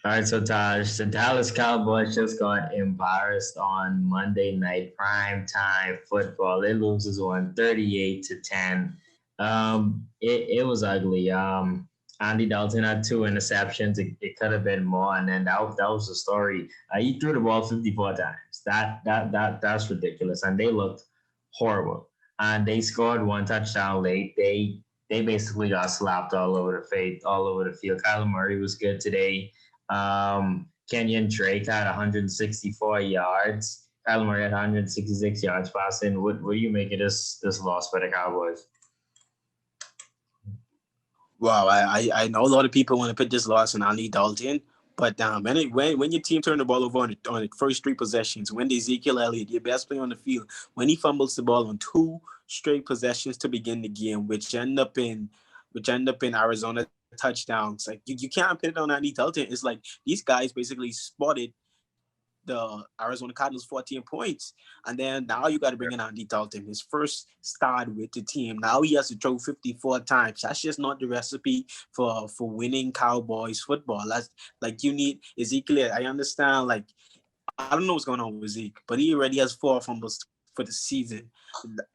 All right, so Taj, the Dallas Cowboys just got embarrassed on Monday night prime time football. They loses 138-10. It was ugly. Andy Dalton had two interceptions. It could have been more, and then that was the story. He threw the ball 54 times. That's ridiculous, and they looked horrible. And they scored one touchdown late. They basically got slapped all over the field. Kyler Murray was good today. Kenyon Drake had 164 yards. Kyler Murray had 166 yards passing. What do you make of this loss by the Cowboys? Wow, I know a lot of people want to put this loss on Andy Dalton, but when your team turn the ball over on the first three possessions, when Ezekiel Elliott, your best player on the field, when he fumbles the ball on two straight possessions to begin the game, which end up in Arizona touchdowns, like you can't put it on Andy Dalton. It's like these guys basically spotted the Arizona Cardinals 14 points. And then now you got to bring in Andy Dalton, his first start with the team. Now he has to throw 54 times. That's just not the recipe for winning Cowboys football. That's like you need Ezekiel. I understand. Like I don't know what's going on with Zeke, but he already has four fumbles for the season.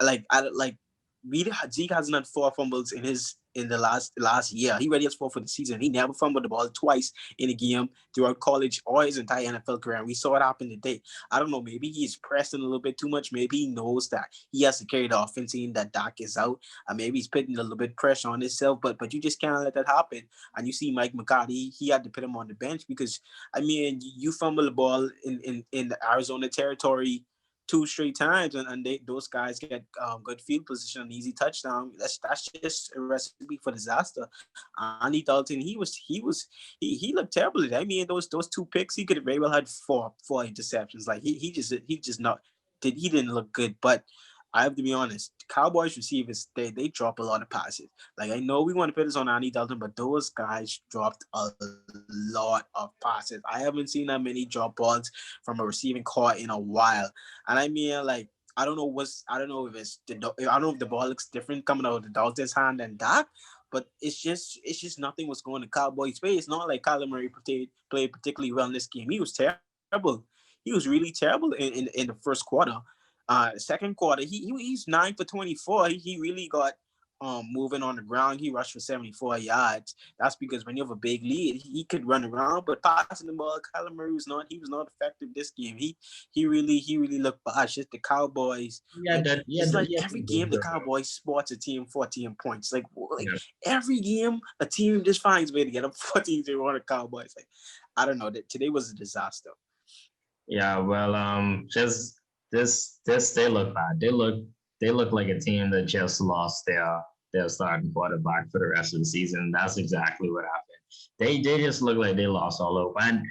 Zeke hasn't had four fumbles in the last year. He already has four for the season. He never fumbled the ball twice in a game throughout college or his entire NFL career. And we saw it happen today. I don't know. Maybe he's pressing a little bit too much. Maybe he knows that he has to carry the offense team that Dak is out. And maybe he's putting a little bit pressure on himself. But you just can't let that happen. And you see Mike McCarthy, he had to put him on the bench because I mean you fumble the ball in the Arizona territory two straight times, and those guys get good field position and easy touchdown. That's just a recipe for disaster. Andy Dalton, he looked terrible. I mean, those two picks, he could have very well had four interceptions. Like he just not did he didn't look good. But I have to be honest, Cowboys receivers they drop a lot of passes. Like I know we want to put this on Andy Dalton, but those guys dropped a lot of passes. I haven't seen that many drop balls from a receiving core in a while. And I mean, like, I don't know if I don't know if the ball looks different coming out of the Dalton's hand and that, but it's just nothing was going to Cowboys' way. It's not like Kyler Murray played particularly well in this game. He was terrible. He was really terrible in the first quarter. Second quarter, he's 9 for 24. He really got moving on the ground. He rushed for 74 yards. That's because when you have a big lead, he could run around, but passing the ball, Kyler Murray was not effective this game. He really looked bad. It's just the Cowboys, like it's like every game the Cowboys sports a team 14 points. Like Yeah. every game a team just finds a way to get up 14-0 on the Cowboys. Like I don't know. Today was a disaster. Yeah, well, just this they look bad. They look like a team that just lost their starting quarterback for the rest of the season. That's exactly what happened. They just look like they lost all hope. And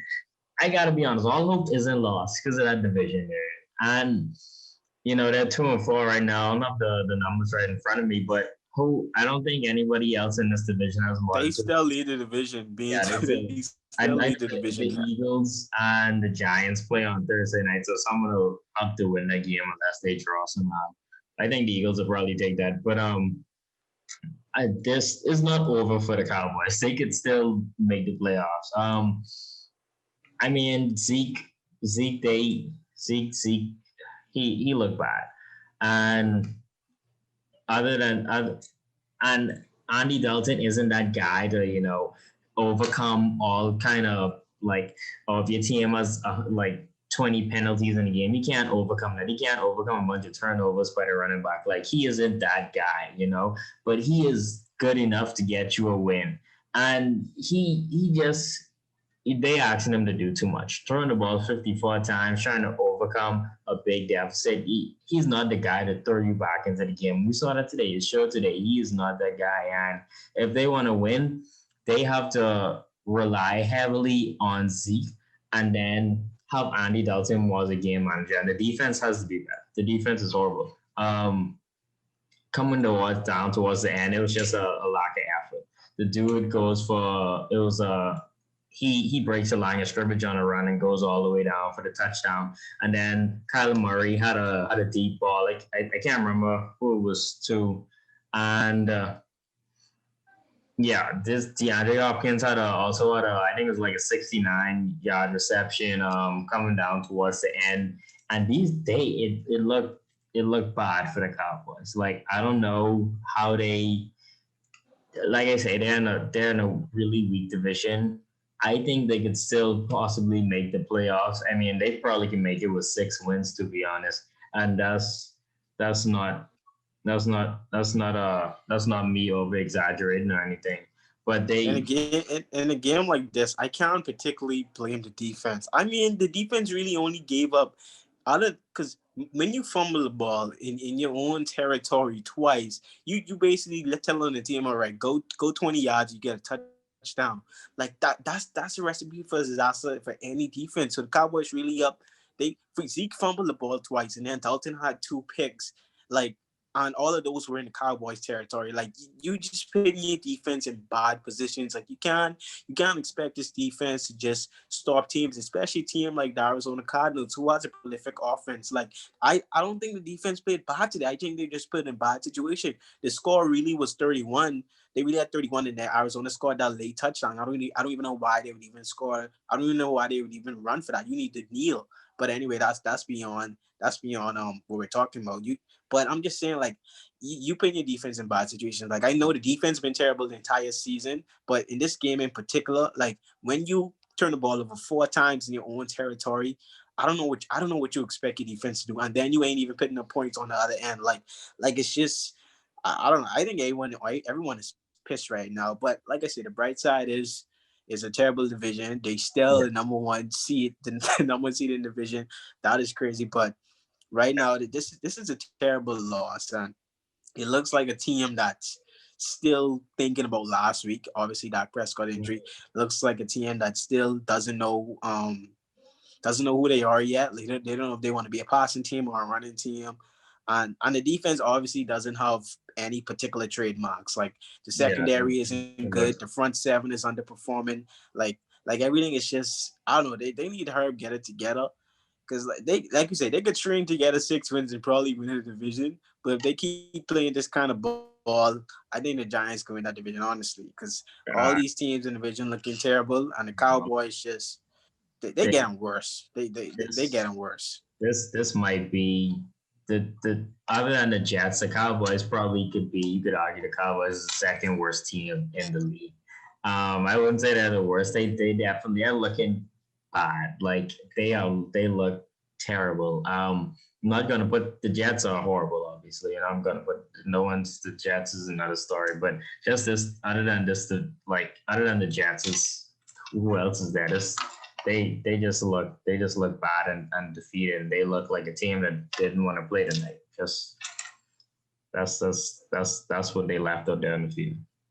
I gotta be honest, all hope isn't lost because of that division there. And they're 2-4 right now. I don't have the numbers right in front of me, but who I don't think anybody else in this division has more They than two. still lead the division. Being Yeah, they they still. still lead I the know division. the Eagles and the Giants play on Thursday night, so someone will have to win that game unless they draw somehow. I think the Eagles will probably take that, but this is not over for the Cowboys. They could still make the playoffs. I mean Zeke, he looked bad, and other than other, and Andy Dalton isn't that guy to overcome all kind of like, oh, if your team has like 20 penalties in a game, he can't overcome that. He can't overcome a bunch of turnovers by the running back. Like he isn't that guy. But he is good enough to get you a win, and he just they asking him to do too much, throwing the ball 54 times, trying to overcome a big deficit. He's not the guy to throw you back into the game. We saw that today. It showed today. He is not that guy. And if they want to win, they have to rely heavily on Zeke and then have Andy Dalton was a game manager. And the defense has to be better. The defense is horrible. Coming down towards the end, it was just a lack of effort. The dude goes for it was a he breaks the line of scrimmage on a run and goes all the way down for the touchdown. And then Kyler Murray had a deep ball. Like I can't remember who it was to, and Yeah, this DeAndre Hopkins also had I think it was like a 69-yard reception coming down towards the end, and it looked bad for the Cowboys. Like I don't know how they, like I say, they're in a really weak division. I think they could still possibly make the playoffs. I mean, they probably can make it with 6 wins, to be honest, and that's not that's not me over exaggerating or anything. But And they, again, in a game like this, I can't particularly blame the defense. I mean, the defense really only gave up other because when you fumble the ball in your own territory twice, you basically telling the team, all right, go 20 yards, you get a touchdown. Like that's a recipe for disaster for any defense. So the Cowboys really up. Zeke fumbled the ball twice, and then Dalton had two picks. Like and all of those were in the Cowboys territory. Like you just putting your defense in bad positions. Like you can't expect this defense to just stop teams, especially a team like the Arizona Cardinals, who has a prolific offense. Like I don't think the defense played bad today. I think they just put in bad situation. The score really was 31. They really had 31 in there. Arizona scored that late touchdown. I don't even know why they would even score. I don't even know why they would even run for that. You need to kneel. But anyway, that's beyond what we're talking about. But I'm just saying, like, you put your defense in bad situations. Like, I know the defense been terrible the entire season, but in this game in particular, like when you turn the ball over 4 times in your own territory, I don't know what you expect your defense to do, and then you ain't even putting up points on the other end. Like it's just, I don't know. I think everyone is pissed right now. But like I said, the bright side is a terrible division. They still yeah, the number one seed, the number one seed in the division. That is crazy, but right now this is a terrible loss, and it looks like a team that's still thinking about last week. Obviously, that Prescott injury looks like a team that still doesn't know who they are yet. They don't know if they want to be a passing team or a running team. And the defense obviously doesn't have any particular trademarks. Like the yeah, secondary isn't it good. The looks, front seven is underperforming. Like everything is just I don't know. They need Herb get it together. Because like you said, they could string together 6 wins and probably win the division. But if they keep playing this kind of ball, I think the Giants can win that division, honestly. Because all these uh, teams in the division looking terrible, and the Cowboys just they they, getting worse. They getting this worse. this might be the other than the Jets, the Cowboys probably could be. You could argue the Cowboys is the second worst team in the league. I wouldn't say they're the worst. They definitely are looking bad. Like they look terrible. I'm not gonna put the Jets are horrible, obviously, and I'm gonna put no one's the Jets is another story. But just this, other than the Jets, is who else is there? This they just look bad and defeated. They look like a team that didn't want to play tonight. Just that's what they left out there in the field.